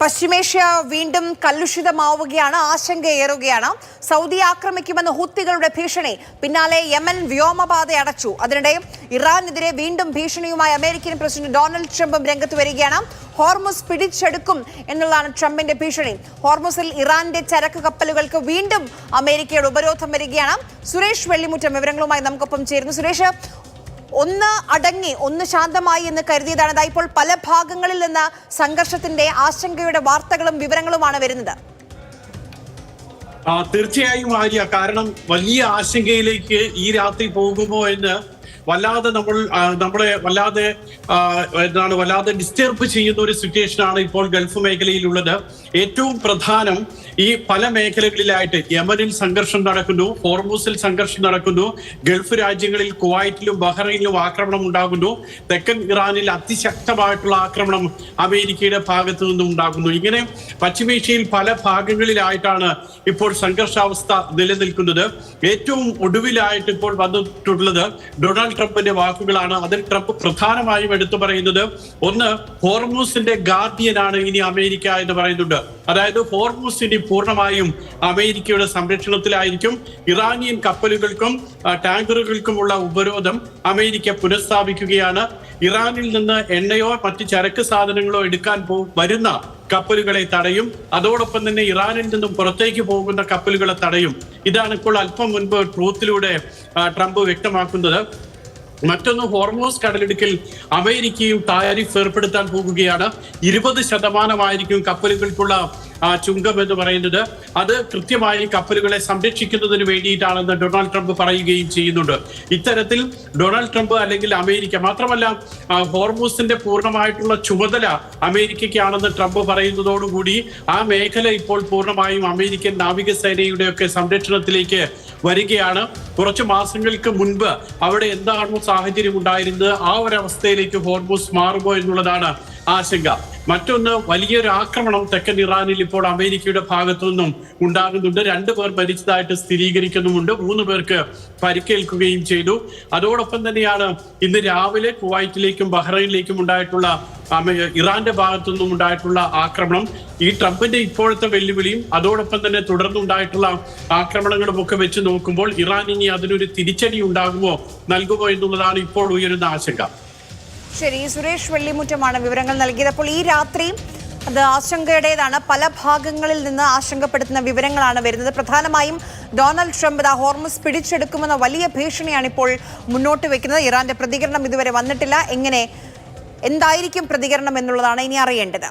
പശ്ചിമേഷ്യ വീണ്ടും കലുഷിതമാവുകയാണ്, ആശങ്കയേറുകയാണ്. സൗദി ആക്രമിക്കുമെന്ന ഹൂത്തികളുടെ ഭീഷണി പിന്നാലെ യമൻ വ്യോമപാത അടച്ചു. അതിനിടെ ഇറാനെതിരെ വീണ്ടും ഭീഷണിയുമായി അമേരിക്കൻ പ്രസിഡന്റ് ഡൊണാൾഡ് ട്രംപും രംഗത്ത് വരികയാണ്. ഹോർമുസ് പിടിച്ചെടുക്കും എന്നുള്ളതാണ് ട്രംപിന്റെ ഭീഷണി. ഹോർമുസിൽ ഇറാന്റെ ചരക്ക് കപ്പലുകൾക്ക് വീണ്ടും അമേരിക്കയുടെ ഉപരോധം വരികയാണ്. സുരേഷ് വെള്ളിമുറ്റം വിവരങ്ങളുമായി നമുക്കൊപ്പം ചേരുന്നു. സുരേഷ്, ഒന്ന് അടങ്ങി ഒന്ന് ശാന്തമായി എന്ന് കരുതിയതാണ്. ഇപ്പോൾ പല ഭാഗങ്ങളിൽ നിന്ന് സംഘർഷത്തിന്റെ ആശങ്കയുടെ വാർത്തകളും വിവരങ്ങളുമാണ് വരുന്നത്. തീർച്ചയായും ആര്യ, കാരണം വലിയ ആശങ്കയിലേക്ക് ഈ രാത്രി പോകുമോ എന്ന് വല്ലാതെ നമ്മളെ വല്ലാതെ ഡിസ്റ്റർബ് ചെയ്യുന്ന ഒരു സിറ്റുവേഷനാണ് ഇപ്പോൾ ഗൾഫ് മേഖലയിലുള്ളത്. ഏറ്റവും പ്രധാനം, ഈ പല മേഖലകളിലായിട്ട് യമനിൽ സംഘർഷം നടക്കുന്നു, ഹോർമുസിൽ സംഘർഷം നടക്കുന്നു, ഗൾഫ് രാജ്യങ്ങളിൽ കുവൈറ്റിലും ബഹ്റൈനിലും ആക്രമണം ഉണ്ടാകുന്നു, തെക്കൻ ഇറാനിൽ അതിശക്തമായിട്ടുള്ള ആക്രമണം അമേരിക്കയുടെ ഭാഗത്തു നിന്നും ഉണ്ടാകുന്നു. ഇങ്ങനെ പശ്ചിമേഷ്യയിൽ പല ഭാഗങ്ങളിലായിട്ടാണ് ഇപ്പോൾ സംഘർഷാവസ്ഥ നിലനിൽക്കുന്നത്. ഏറ്റവും ഒടുവിലായിട്ട് ഇപ്പോൾ വന്നിട്ടുള്ളത് ഡൊണാൾഡ് ട്രംപിന്റെ വാക്കുകളാണ്. അതിൽ ട്രംപ് പ്രധാനമായും എടുത്തു പറയുന്നത്, ഒന്ന്, ഹോർമുസിന്റെ ഗാർഡിയനാണ് ഇനി അമേരിക്ക എന്ന് പറയുന്നുണ്ട്. അതായത് ഹോർമുസ് ഇനി പൂർണ്ണമായും അമേരിക്കയുടെ സംരക്ഷണത്തിലായിരിക്കും. ഇറാനിയൻ കപ്പലുകൾക്കും ടാങ്കറുകൾക്കുമുള്ള ഉപരോധം അമേരിക്ക പുനഃസ്ഥാപിക്കുകയാണ്. ഇറാനിൽ നിന്ന് എണ്ണയോ മറ്റ് ചരക്ക് സാധനങ്ങളോ എടുക്കാൻ വരുന്ന കപ്പലുകളെ തടയും. അതോടൊപ്പം തന്നെ ഇറാനിൽ നിന്നും പുറത്തേക്ക് പോകുന്ന കപ്പലുകളെ തടയും. ഇതാണ് ഇപ്പോൾ അല്പം മുൻപ് ട്രൂത്തിലൂടെ ട്രംപ് വ്യക്തമാക്കുന്നത്. മറ്റൊന്ന്, ഹോർമോസ് കടലിടുക്കിൽ അമേരിക്കയും താരിഫ് ഏർപ്പെടുത്താൻ പോകുകയാണ്. 20% കപ്പലുകൾക്കുള്ള ചുങ്കം എന്ന് പറയുന്നത്. അത് കൃത്യമായി കപ്പലുകളെ സംരക്ഷിക്കുന്നതിന് വേണ്ടിയിട്ടാണെന്ന് ഡൊണാൾഡ് ട്രംപ് പറയുകയും ചെയ്യുന്നുണ്ട്. ഇത്തരത്തിൽ ഡൊണാൾഡ് ട്രംപ് അല്ലെങ്കിൽ അമേരിക്ക, മാത്രമല്ല ഹോർമൂസിന്റെ പൂർണ്ണമായിട്ടുള്ള ചുമതല അമേരിക്കയ്ക്കാണെന്ന് ട്രംപ് പറയുന്നതോടുകൂടി ആ മേഖല ഇപ്പോൾ പൂർണ്ണമായും അമേരിക്കൻ നാവികസേനയുടെയൊക്കെ സംരക്ഷണത്തിലേക്ക് വരികയാണ്. കുറച്ച് മാസങ്ങൾക്ക് മുൻപ് അവിടെ എന്താണോ സാഹചര്യം ഉണ്ടായിരുന്നത്, ആ ഒരവസ്ഥയിലേക്ക് ഹോർമൂസ് മാറുമോ എന്നുള്ളതാണ് ആശങ്ക. മറ്റൊന്ന്, വലിയൊരു ആക്രമണം തെക്കൻ ഇറാനിൽ ഇപ്പോൾ അമേരിക്കയുടെ ഭാഗത്തു നിന്നും ഉണ്ടാകുന്നുണ്ട്. 2 പേർ മരിച്ചതായിട്ട് സ്ഥിരീകരിക്കുന്നുമുണ്ട്. 3 പേർക്ക് പരിക്കേൽക്കുകയും ചെയ്തു. അതോടൊപ്പം തന്നെയാണ് ഇന്ന് രാവിലെ കുവൈറ്റിലേക്കും ബഹ്റൈനിലേക്കും ഉണ്ടായിട്ടുള്ള ഇറാന്റെ ഭാഗത്തു നിന്നും ഉണ്ടായിട്ടുള്ള ആക്രമണം. ഈ ട്രംപിന്റെ ഇപ്പോഴത്തെ വെല്ലുവിളിയും അതോടൊപ്പം തന്നെ തുടർന്നുണ്ടായിട്ടുള്ള ആക്രമണങ്ങളും ഒക്കെ വെച്ച് നോക്കുമ്പോൾ ഇറാൻ ഇനി അതിനൊരു തിരിച്ചടി ഉണ്ടാകുമോ നൽകുമോ എന്നുള്ളതാണ് ഇപ്പോൾ ഉയരുന്ന ആശങ്ക. ശരി, സുരേഷ് വെള്ളിമുറ്റമാണ് വിവരങ്ങൾ നൽകിയത്. അപ്പോൾ ഈ രാത്രി അത് ആശങ്കയുടേതാണ്. പല ഭാഗങ്ങളിൽ നിന്ന് ആശങ്കപ്പെടുത്തുന്ന വിവരങ്ങളാണ് വരുന്നത്. പ്രധാനമായും ഡൊണാൾഡ് ട്രംപ് ഹോർമുസ് പിടിച്ചെടുക്കുമെന്ന വലിയ ഭീഷണിയാണ് ഇപ്പോൾ മുന്നോട്ട് വെക്കുന്നത്. ഇറാന്റെ പ്രതികരണം ഇതുവരെ വന്നിട്ടില്ല. എന്തായിരിക്കും പ്രതികരണം എന്നുള്ളതാണ് ഇനി അറിയേണ്ടത്.